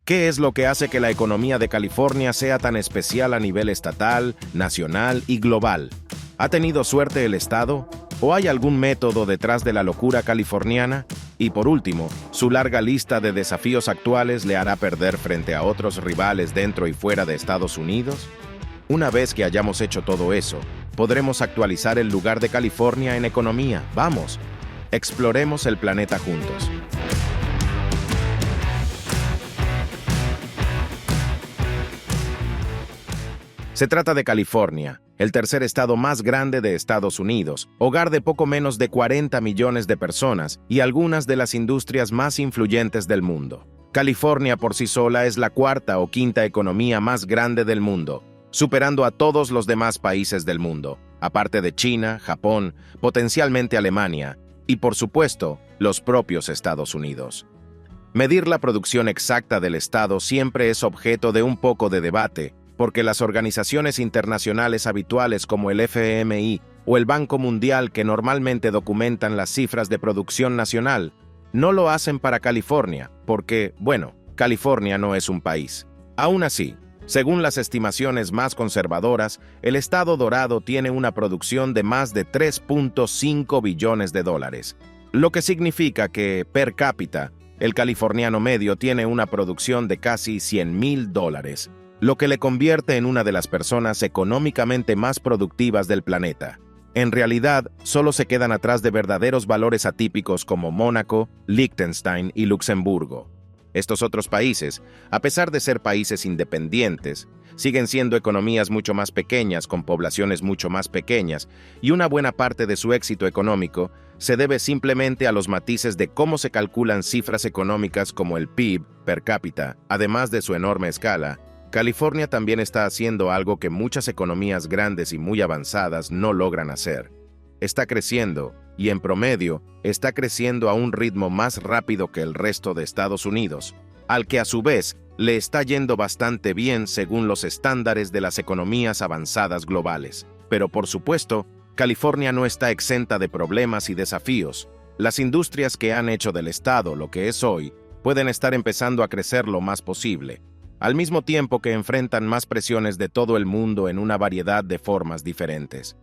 ¿Qué es lo que hace que la economía de California sea tan especial a nivel estatal, nacional y global? ¿Ha tenido suerte el estado? ¿O hay algún método detrás de la locura californiana? Y por último, ¿su larga lista de desafíos actuales le hará perder frente a otros rivales dentro y fuera de Estados Unidos? Una vez que hayamos hecho todo eso, podremos actualizar el lugar de California en economía. ¡Vamos! Exploremos el planeta juntos. Se trata de California, el tercer estado más grande de Estados Unidos, hogar de poco menos de 40 millones de personas y algunas de las industrias más influyentes del mundo. California por sí sola es la cuarta o quinta economía más grande del mundo, superando a todos los demás países del mundo, aparte de China, Japón, potencialmente Alemania y, por supuesto, los propios Estados Unidos. Medir la producción exacta del estado siempre es objeto de un poco de debate, porque las organizaciones internacionales habituales como el FMI o el Banco Mundial, que normalmente documentan las cifras de producción nacional, no lo hacen para California, porque, bueno, California no es un país. Aún así, según las estimaciones más conservadoras, el estado dorado tiene una producción de más de 3.5 billones de dólares, lo que significa que, per cápita, el californiano medio tiene una producción de casi $100,000, lo que le convierte en una de las personas económicamente más productivas del planeta. En realidad, solo se quedan atrás de verdaderos valores atípicos como Mónaco, Liechtenstein y Luxemburgo. Estos otros países, a pesar de ser países independientes, siguen siendo economías mucho más pequeñas con poblaciones mucho más pequeñas, y una buena parte de su éxito económico se debe simplemente a los matices de cómo se calculan cifras económicas como el PIB per cápita. Además de su enorme escala, California también está haciendo algo que muchas economías grandes y muy avanzadas no logran hacer. Está creciendo, y en promedio, está creciendo a un ritmo más rápido que el resto de Estados Unidos, al que a su vez le está yendo bastante bien según los estándares de las economías avanzadas globales. Pero por supuesto, California no está exenta de problemas y desafíos. Las industrias que han hecho del estado lo que es hoy pueden estar empezando a crecer lo más posible, al mismo tiempo que enfrentan más presiones de todo el mundo en una variedad de formas diferentes.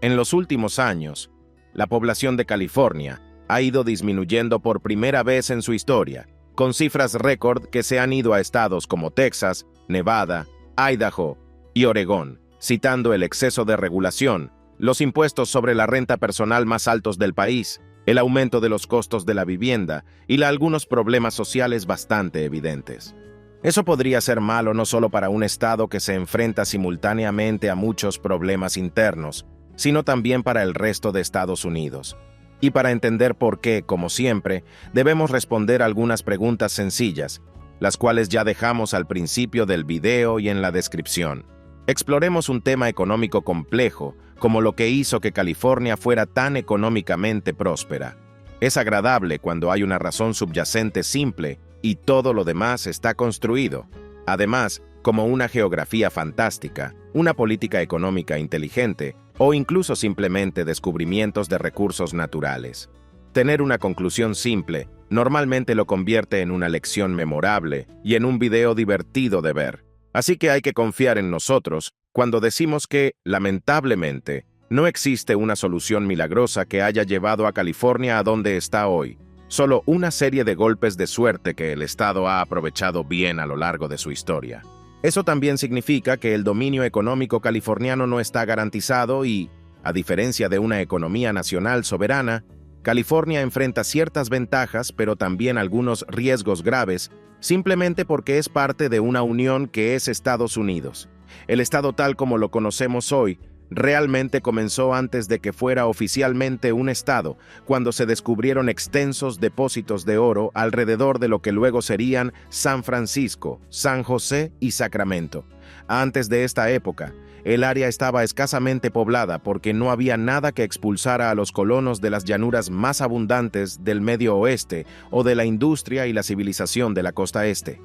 En los últimos años, la población de California ha ido disminuyendo por primera vez en su historia, con cifras récord que se han ido a estados como Texas, Nevada, Idaho y Oregón, citando el exceso de regulación, los impuestos sobre la renta personal más altos del país, el aumento de los costos de la vivienda y algunos problemas sociales bastante evidentes. Eso podría ser malo no solo para un estado que se enfrenta simultáneamente a muchos problemas internos, sino también para el resto de Estados Unidos. Y para entender por qué, como siempre, debemos responder algunas preguntas sencillas, las cuales ya dejamos al principio del video y en la descripción. Exploremos un tema económico complejo, como lo que hizo que California fuera tan económicamente próspera. Es agradable cuando hay una razón subyacente simple y todo lo demás está construido. Además, como una geografía fantástica, una política económica inteligente o incluso simplemente descubrimientos de recursos naturales. Tener una conclusión simple normalmente lo convierte en una lección memorable y en un video divertido de ver. Así que hay que confiar en nosotros cuando decimos que, lamentablemente, no existe una solución milagrosa que haya llevado a California a donde está hoy. Solo una serie de golpes de suerte que el estado ha aprovechado bien a lo largo de su historia. Eso también significa que el dominio económico californiano no está garantizado y, a diferencia de una economía nacional soberana, California enfrenta ciertas ventajas pero también algunos riesgos graves, simplemente porque es parte de una unión que es Estados Unidos. El estado tal como lo conocemos hoy realmente comenzó antes de que fuera oficialmente un estado, cuando se descubrieron extensos depósitos de oro alrededor de lo que luego serían San Francisco, San José y Sacramento. Antes de esta época, el área estaba escasamente poblada porque no había nada que expulsara a los colonos de las llanuras más abundantes del Medio Oeste o de la industria y la civilización de la costa este.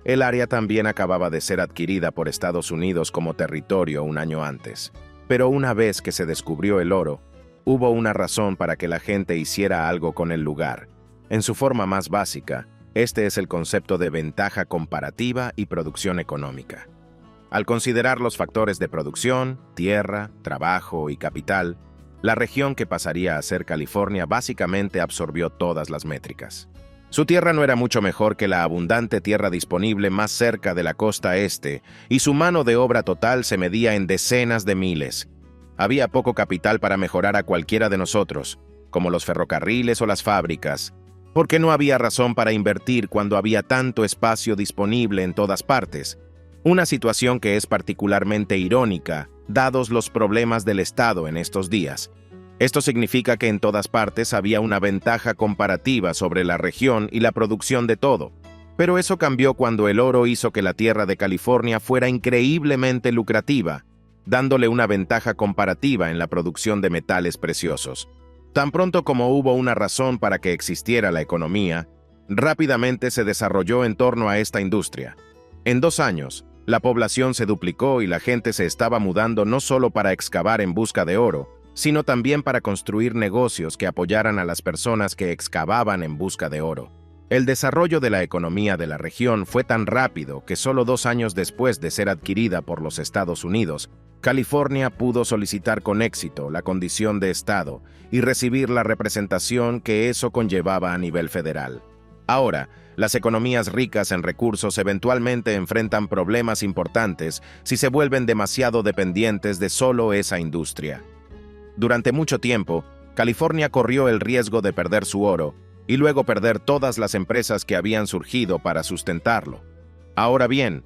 El área también acababa de ser adquirida por Estados Unidos como territorio un año antes. Pero una vez que se descubrió el oro, hubo una razón para que la gente hiciera algo con el lugar. En su forma más básica, Este es el concepto de ventaja comparativa y producción económica. Al considerar los factores de producción, tierra, trabajo y capital, la región que pasaría a ser California básicamente absorbió todas las métricas. Su tierra no era mucho mejor que la abundante tierra disponible más cerca de la costa este, y su mano de obra total se medía en decenas de miles. Había poco capital para mejorar a cualquiera de nosotros, como los ferrocarriles o las fábricas, porque no había razón para invertir cuando había tanto espacio disponible en todas partes. Una situación que es particularmente irónica, dados los problemas del Estado en estos días. Esto significa que en todas partes había una ventaja comparativa sobre la región y la producción de todo. Pero eso cambió cuando el oro hizo que la tierra de California fuera increíblemente lucrativa, dándole una ventaja comparativa en la producción de metales preciosos. Tan pronto como hubo una razón para que existiera la economía, rápidamente se desarrolló en torno a esta industria. En 2 años, la población se duplicó y la gente se estaba mudando no solo para excavar en busca de oro, sino también para construir negocios que apoyaran a las personas que excavaban en busca de oro. El desarrollo de la economía de la región fue tan rápido que solo 2 años después de ser adquirida por los Estados Unidos, California pudo solicitar con éxito la condición de Estado y recibir la representación que eso conllevaba a nivel federal. Ahora, las economías ricas en recursos eventualmente enfrentan problemas importantes si se vuelven demasiado dependientes de solo esa industria. Durante mucho tiempo, California corrió el riesgo de perder su oro y luego perder todas las empresas que habían surgido para sustentarlo. Ahora bien,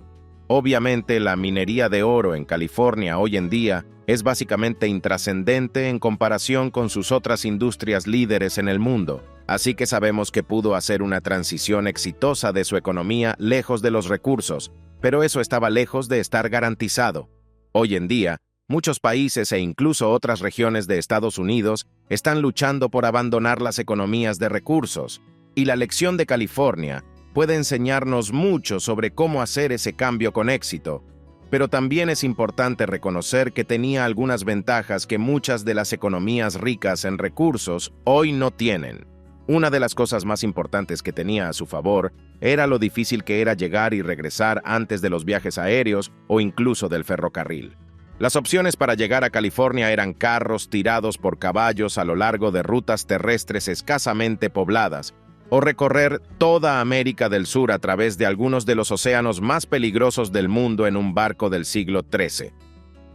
obviamente la minería de oro en California hoy en día es básicamente intrascendente en comparación con sus otras industrias líderes en el mundo, así que sabemos que pudo hacer una transición exitosa de su economía lejos de los recursos, pero eso estaba lejos de estar garantizado. Hoy en día, muchos países e incluso otras regiones de Estados Unidos están luchando por abandonar las economías de recursos, y la lección de California puede enseñarnos mucho sobre cómo hacer ese cambio con éxito, pero también es importante reconocer que tenía algunas ventajas que muchas de las economías ricas en recursos hoy no tienen. Una de las cosas más importantes que tenía a su favor era lo difícil que era llegar y regresar antes de los viajes aéreos o incluso del ferrocarril. Las opciones para llegar a California eran carros tirados por caballos a lo largo de rutas terrestres escasamente pobladas, o recorrer toda América del Sur a través de algunos de los océanos más peligrosos del mundo en un barco del siglo XIII.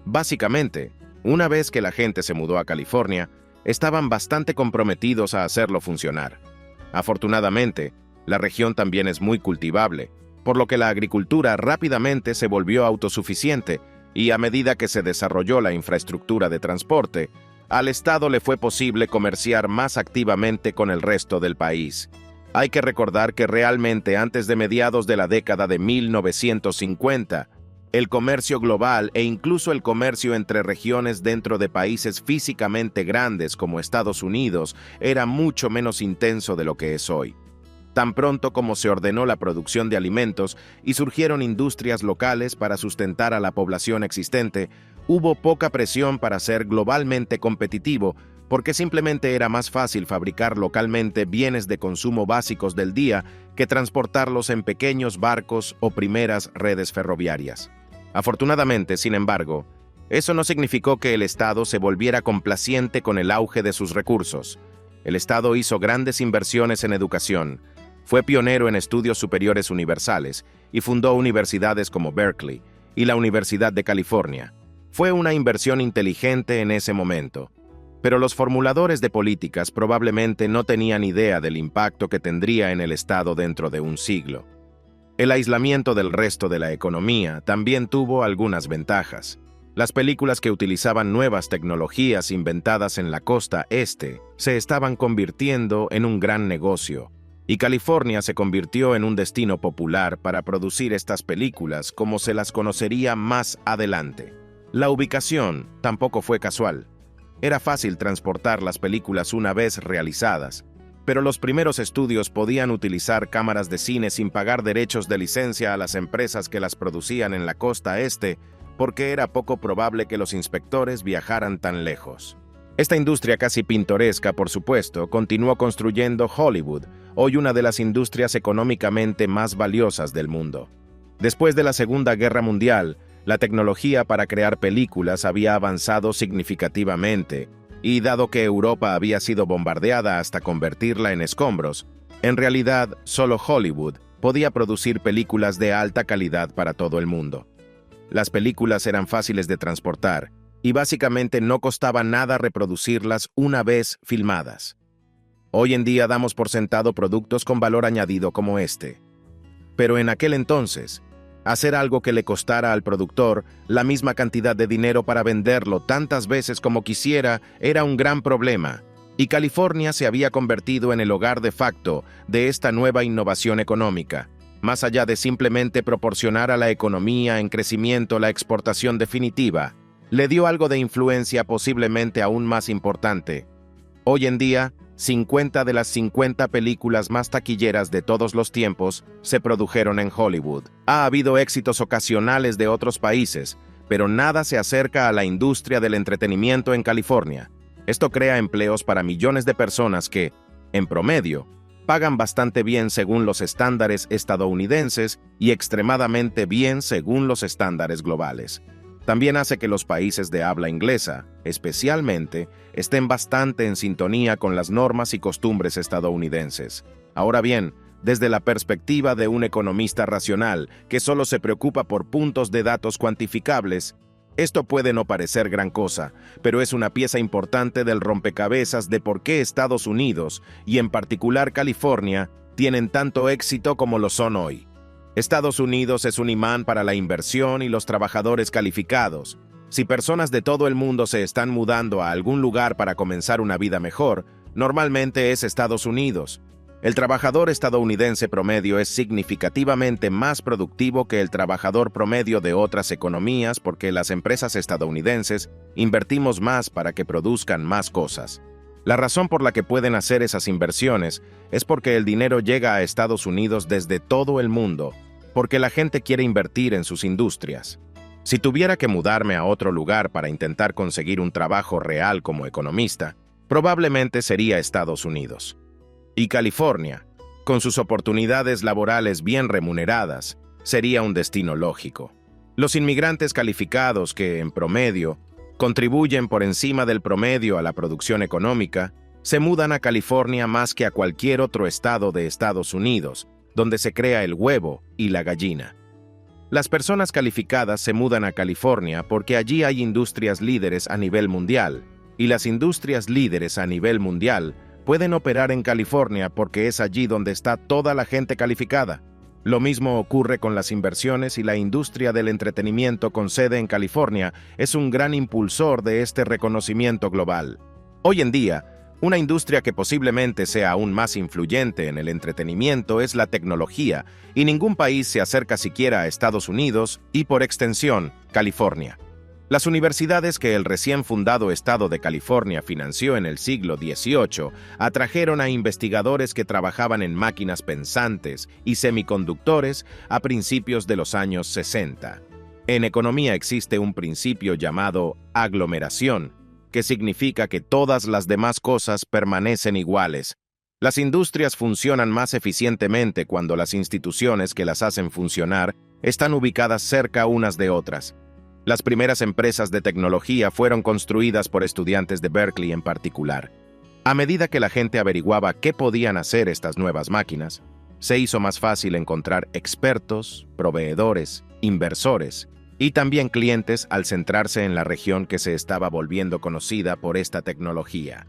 Básicamente, una vez que la gente se mudó a California, estaban bastante comprometidos a hacerlo funcionar. Afortunadamente, la región también es muy cultivable, por lo que la agricultura rápidamente se volvió autosuficiente, y a medida que se desarrolló la infraestructura de transporte, al Estado le fue posible comerciar más activamente con el resto del país. Hay que recordar que realmente antes de mediados de la década de 1950, el comercio global e incluso el comercio entre regiones dentro de países físicamente grandes como Estados Unidos era mucho menos intenso de lo que es hoy. Tan pronto como se ordenó la producción de alimentos y surgieron industrias locales para sustentar a la población existente, hubo poca presión para ser globalmente competitivo, porque simplemente era más fácil fabricar localmente bienes de consumo básicos del día que transportarlos en pequeños barcos o primeras redes ferroviarias. Afortunadamente, sin embargo, eso no significó que el Estado se volviera complaciente con el auge de sus recursos. El Estado hizo grandes inversiones en educación, fue pionero en estudios superiores universales y fundó universidades como Berkeley y la Universidad de California. Fue una inversión inteligente en ese momento, pero los formuladores de políticas probablemente no tenían idea del impacto que tendría en el Estado dentro de un siglo. El aislamiento del resto de la economía también tuvo algunas ventajas. Las películas que utilizaban nuevas tecnologías inventadas en la costa este se estaban convirtiendo en un gran negocio, y California se convirtió en un destino popular para producir estas películas como se las conocería más adelante. La ubicación tampoco fue casual. Era fácil transportar las películas una vez realizadas, pero los primeros estudios podían utilizar cámaras de cine sin pagar derechos de licencia a las empresas que las producían en la costa este, porque era poco probable que los inspectores viajaran tan lejos. Esta industria casi pintoresca, por supuesto, continuó construyendo Hollywood, hoy una de las industrias económicamente más valiosas del mundo. Después de la Segunda Guerra Mundial, la tecnología para crear películas había avanzado significativamente, y dado que Europa había sido bombardeada hasta convertirla en escombros, en realidad solo Hollywood podía producir películas de alta calidad para todo el mundo. Las películas eran fáciles de transportar, y básicamente no costaba nada reproducirlas una vez filmadas. Hoy en día damos por sentado productos con valor añadido como este. Pero en aquel entonces, hacer algo que le costara al productor la misma cantidad de dinero para venderlo tantas veces como quisiera era un gran problema, y California se había convertido en el hogar de facto de esta nueva innovación económica. Más allá de simplemente proporcionar a la economía en crecimiento la exportación definitiva, le dio algo de influencia posiblemente aún más importante. Hoy en día, 50 de las 50 películas más taquilleras de todos los tiempos se produjeron en Hollywood. Ha habido éxitos ocasionales de otros países, pero nada se acerca a la industria del entretenimiento en California. Esto crea empleos para millones de personas que, en promedio, pagan bastante bien según los estándares estadounidenses y extremadamente bien según los estándares globales. También hace que los países de habla inglesa, especialmente, estén bastante en sintonía con las normas y costumbres estadounidenses. Ahora bien, desde la perspectiva de un economista racional que solo se preocupa por puntos de datos cuantificables, esto puede no parecer gran cosa, pero es una pieza importante del rompecabezas de por qué Estados Unidos, y en particular California, tienen tanto éxito como lo son hoy. Estados Unidos es un imán para la inversión y los trabajadores calificados. Si personas de todo el mundo se están mudando a algún lugar para comenzar una vida mejor, normalmente es Estados Unidos. El trabajador estadounidense promedio es significativamente más productivo que el trabajador promedio de otras economías porque las empresas estadounidenses invertimos más para que produzcan más cosas. La razón por la que pueden hacer esas inversiones es porque el dinero llega a Estados Unidos desde todo el mundo, porque la gente quiere invertir en sus industrias. Si tuviera que mudarme a otro lugar para intentar conseguir un trabajo real como economista, probablemente sería Estados Unidos. Y California, con sus oportunidades laborales bien remuneradas, sería un destino lógico. Los inmigrantes calificados que, en promedio, contribuyen por encima del promedio a la producción económica, se mudan a California más que a cualquier otro estado de Estados Unidos, donde se crea el huevo y la gallina. Las personas calificadas se mudan a California porque allí hay industrias líderes a nivel mundial, y las industrias líderes a nivel mundial pueden operar en California porque es allí donde está toda la gente calificada. Lo mismo ocurre con las inversiones y la industria del entretenimiento con sede en California es un gran impulsor de este reconocimiento global. Hoy en día, una industria que posiblemente sea aún más influyente en el entretenimiento es la tecnología, y ningún país se acerca siquiera a Estados Unidos y, por extensión, California. Las universidades que el recién fundado estado de California financió en el siglo XVIII atrajeron a investigadores que trabajaban en máquinas pensantes y semiconductores a principios de los años 60. En economía existe un principio llamado aglomeración, que significa que todas las demás cosas permanecen iguales. Las industrias funcionan más eficientemente cuando las instituciones que las hacen funcionar están ubicadas cerca unas de otras. Las primeras empresas de tecnología fueron construidas por estudiantes de Berkeley en particular. A medida que la gente averiguaba qué podían hacer estas nuevas máquinas, se hizo más fácil encontrar expertos, proveedores, inversores y también clientes al centrarse en la región que se estaba volviendo conocida por esta tecnología.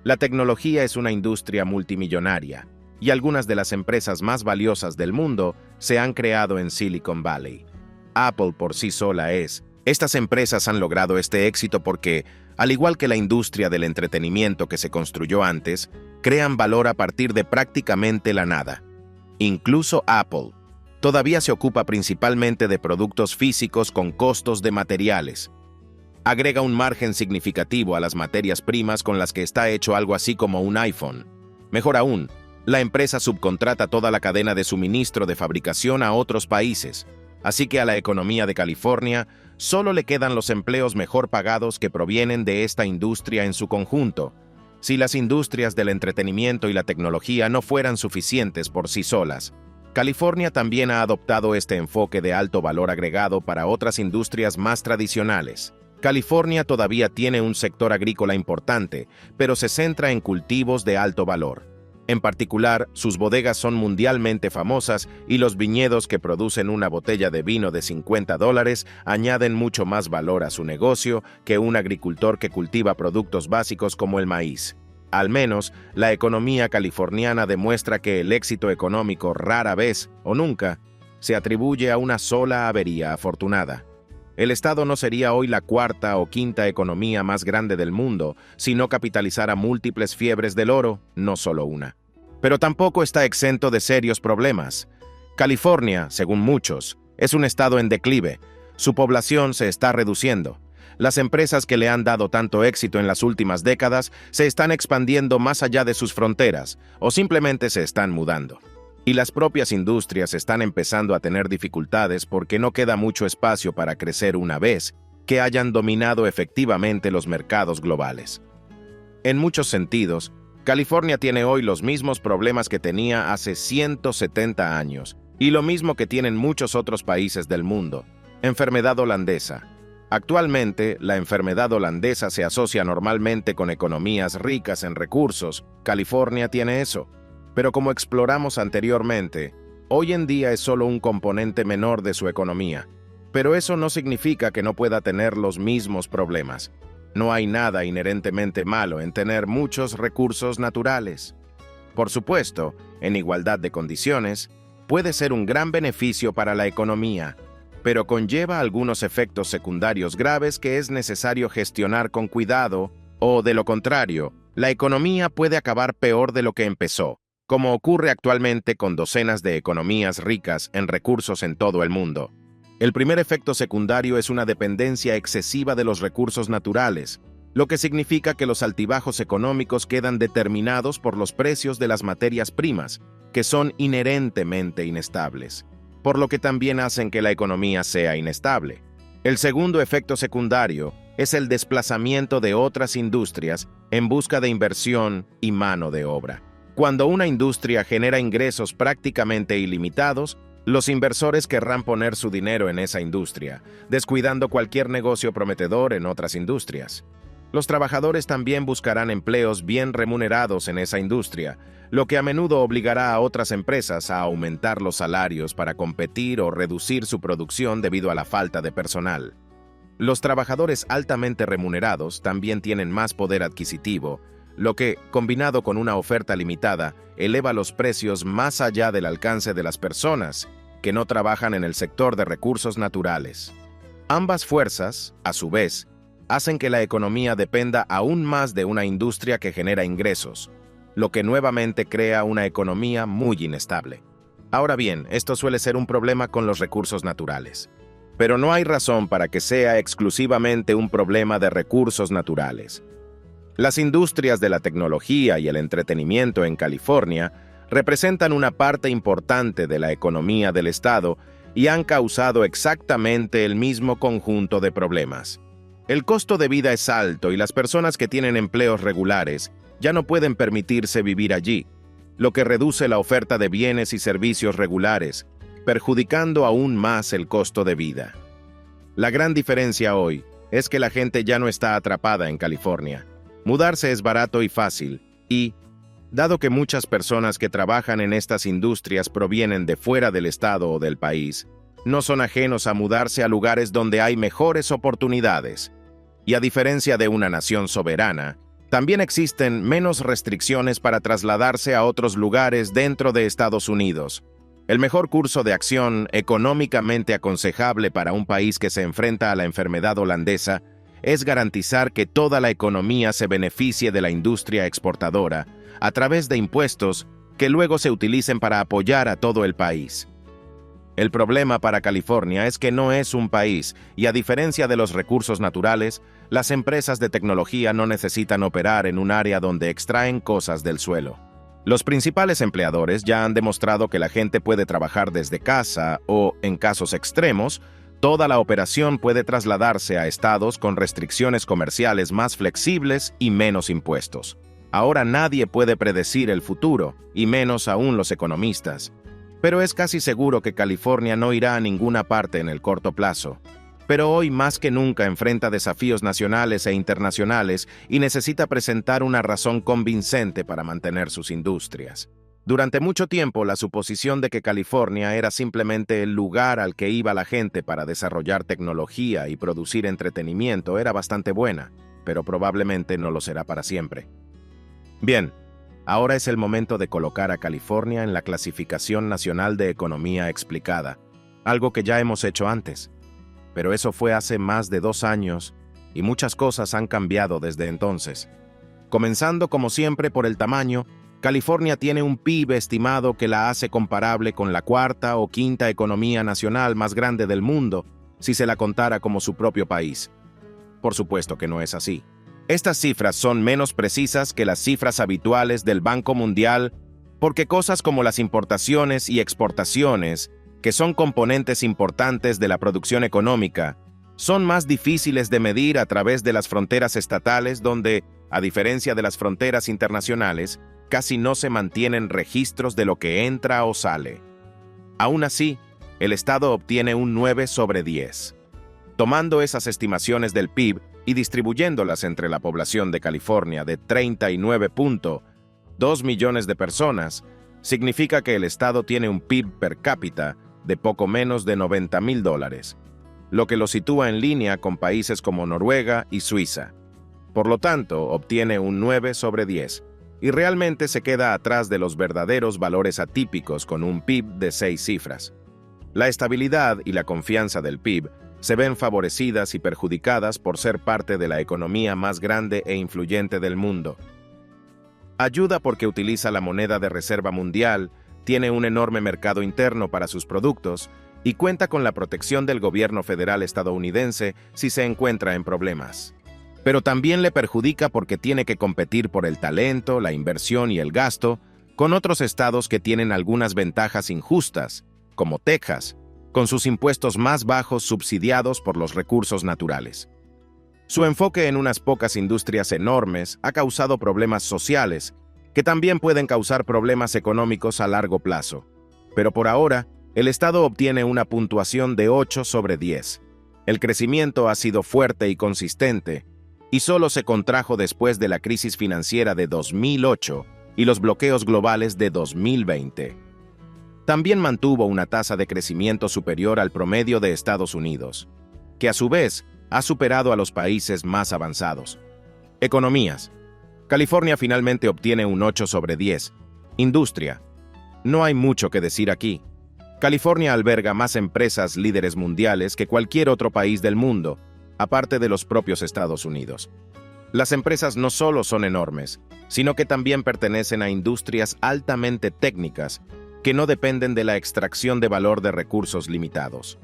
La tecnología es una industria multimillonaria, y algunas de las empresas más valiosas del mundo se han creado en Silicon Valley. Apple por sí sola es. Estas empresas han logrado este éxito porque, al igual que la industria del entretenimiento que se construyó antes, crean valor a partir de prácticamente la nada. Incluso Apple todavía se ocupa principalmente de productos físicos con costos de materiales. Agrega un margen significativo a las materias primas con las que está hecho algo así como un iPhone. Mejor aún, la empresa subcontrata toda la cadena de suministro de fabricación a otros países. Así que a la economía de California solo le quedan los empleos mejor pagados que provienen de esta industria en su conjunto. Si las industrias del entretenimiento y la tecnología no fueran suficientes por sí solas, California también ha adoptado este enfoque de alto valor agregado para otras industrias más tradicionales. California todavía tiene un sector agrícola importante, pero se centra en cultivos de alto valor. En particular, sus bodegas son mundialmente famosas y los viñedos que producen una botella de vino de $50 añaden mucho más valor a su negocio que un agricultor que cultiva productos básicos como el maíz. Al menos, la economía californiana demuestra que el éxito económico rara vez, o nunca, se atribuye a una sola avería afortunada. El estado no sería hoy la cuarta o quinta economía más grande del mundo si no capitalizara múltiples fiebres del oro, no solo una. Pero tampoco está exento de serios problemas. California, según muchos, es un estado en declive. Su población se está reduciendo. Las empresas que le han dado tanto éxito en las últimas décadas se están expandiendo más allá de sus fronteras o simplemente se están mudando. Y las propias industrias están empezando a tener dificultades porque no queda mucho espacio para crecer una vez que hayan dominado efectivamente los mercados globales. En muchos sentidos, California tiene hoy los mismos problemas que tenía hace 170 años, y lo mismo que tienen muchos otros países del mundo: enfermedad holandesa. Actualmente, la enfermedad holandesa se asocia normalmente con economías ricas en recursos. California tiene eso. Pero como exploramos anteriormente, hoy en día es solo un componente menor de su economía. Pero eso no significa que no pueda tener los mismos problemas. No hay nada inherentemente malo en tener muchos recursos naturales. Por supuesto, en igualdad de condiciones, puede ser un gran beneficio para la economía, pero conlleva algunos efectos secundarios graves que es necesario gestionar con cuidado, o de lo contrario, la economía puede acabar peor de lo que empezó, como ocurre actualmente con docenas de economías ricas en recursos en todo el mundo. El primer efecto secundario es una dependencia excesiva de los recursos naturales, lo que significa que los altibajos económicos quedan determinados por los precios de las materias primas, que son inherentemente inestables, por lo que también hacen que la economía sea inestable. El segundo efecto secundario es el desplazamiento de otras industrias en busca de inversión y mano de obra. Cuando una industria genera ingresos prácticamente ilimitados, los inversores querrán poner su dinero en esa industria, descuidando cualquier negocio prometedor en otras industrias. Los trabajadores también buscarán empleos bien remunerados en esa industria, lo que a menudo obligará a otras empresas a aumentar los salarios para competir o reducir su producción debido a la falta de personal. Los trabajadores altamente remunerados también tienen más poder adquisitivo, lo que, combinado con una oferta limitada, eleva los precios más allá del alcance de las personas que no trabajan en el sector de recursos naturales. Ambas fuerzas, a su vez, hacen que la economía dependa aún más de una industria que genera ingresos, lo que nuevamente crea una economía muy inestable. Ahora bien, esto suele ser un problema con los recursos naturales, pero no hay razón para que sea exclusivamente un problema de recursos naturales. Las industrias de la tecnología y el entretenimiento en California representan una parte importante de la economía del estado y han causado exactamente el mismo conjunto de problemas. El costo de vida es alto y las personas que tienen empleos regulares ya no pueden permitirse vivir allí, lo que reduce la oferta de bienes y servicios regulares, perjudicando aún más el costo de vida. La gran diferencia hoy es que la gente ya no está atrapada en California. Mudarse es barato y fácil, y, dado que muchas personas que trabajan en estas industrias provienen de fuera del estado o del país, no son ajenos a mudarse a lugares donde hay mejores oportunidades. Y a diferencia de una nación soberana, también existen menos restricciones para trasladarse a otros lugares dentro de Estados Unidos. El mejor curso de acción económicamente aconsejable para un país que se enfrenta a la enfermedad holandesa es garantizar que toda la economía se beneficie de la industria exportadora a través de impuestos que luego se utilicen para apoyar a todo el país. El problema para California es que no es un país y, a diferencia de los recursos naturales, las empresas de tecnología no necesitan operar en un área donde extraen cosas del suelo. Los principales empleadores ya han demostrado que la gente puede trabajar desde casa o, en casos extremos, toda la operación puede trasladarse a estados con restricciones comerciales más flexibles y menos impuestos. Ahora nadie puede predecir el futuro, y menos aún los economistas. Pero es casi seguro que California no irá a ninguna parte en el corto plazo. Pero hoy más que nunca enfrenta desafíos nacionales e internacionales y necesita presentar una razón convincente para mantener sus industrias. Durante mucho tiempo, la suposición de que California era simplemente el lugar al que iba la gente para desarrollar tecnología y producir entretenimiento era bastante buena, pero probablemente no lo será para siempre. Bien, ahora es el momento de colocar a California en la Clasificación Nacional de Economía Explicada, algo que ya hemos hecho antes. Pero eso fue hace más de 2 años y muchas cosas han cambiado desde entonces. Comenzando como siempre por el tamaño, California tiene un PIB estimado que la hace comparable con la cuarta o quinta economía nacional más grande del mundo si se la contara como su propio país. Por supuesto que no es así. Estas cifras son menos precisas que las cifras habituales del Banco Mundial porque cosas como las importaciones y exportaciones, que son componentes importantes de la producción económica, son más difíciles de medir a través de las fronteras estatales donde, a diferencia de las fronteras internacionales, casi no se mantienen registros de lo que entra o sale. Aún así, el Estado obtiene un 9 sobre 10. Tomando esas estimaciones del PIB y distribuyéndolas entre la población de California de 39.2 millones de personas, significa que el Estado tiene un PIB per cápita de poco menos de $90,000, lo que lo sitúa en línea con países como Noruega y Suiza. Por lo tanto, obtiene un 9 sobre 10, y realmente se queda atrás de los verdaderos valores atípicos con un PIB de 6 cifras. La estabilidad y la confianza del PIB se ven favorecidas y perjudicadas por ser parte de la economía más grande e influyente del mundo. Ayuda porque utiliza la moneda de reserva mundial, tiene un enorme mercado interno para sus productos y cuenta con la protección del gobierno federal estadounidense si se encuentra en problemas. Pero también le perjudica porque tiene que competir por el talento, la inversión y el gasto con otros estados que tienen algunas ventajas injustas, como Texas, con sus impuestos más bajos subsidiados por los recursos naturales. Su enfoque en unas pocas industrias enormes ha causado problemas sociales que también pueden causar problemas económicos a largo plazo. Pero por ahora, el Estado obtiene una puntuación de 8 sobre 10. El crecimiento ha sido fuerte y consistente, y solo se contrajo después de la crisis financiera de 2008 y los bloqueos globales de 2020. También mantuvo una tasa de crecimiento superior al promedio de Estados Unidos, que a su vez ha superado a los países más avanzados. Economías. California finalmente obtiene un 8 sobre 10. Industria. No hay mucho que decir aquí. California alberga más empresas líderes mundiales que cualquier otro país del mundo, aparte de los propios Estados Unidos. Las empresas no solo son enormes, sino que también pertenecen a industrias altamente técnicas que no dependen de la extracción de valor de recursos limitados.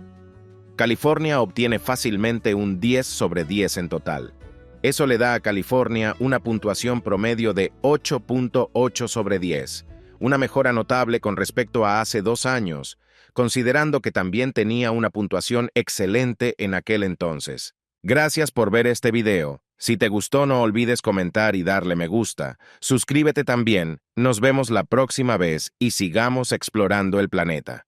California obtiene fácilmente un 10 sobre 10 en total. Eso le da a California una puntuación promedio de 8.8 sobre 10, una mejora notable con respecto a hace 2 años, considerando que también tenía una puntuación excelente en aquel entonces. Gracias por ver este video. Si te gustó, no olvides comentar y darle me gusta. Suscríbete también. Nos vemos la próxima vez y sigamos explorando el planeta.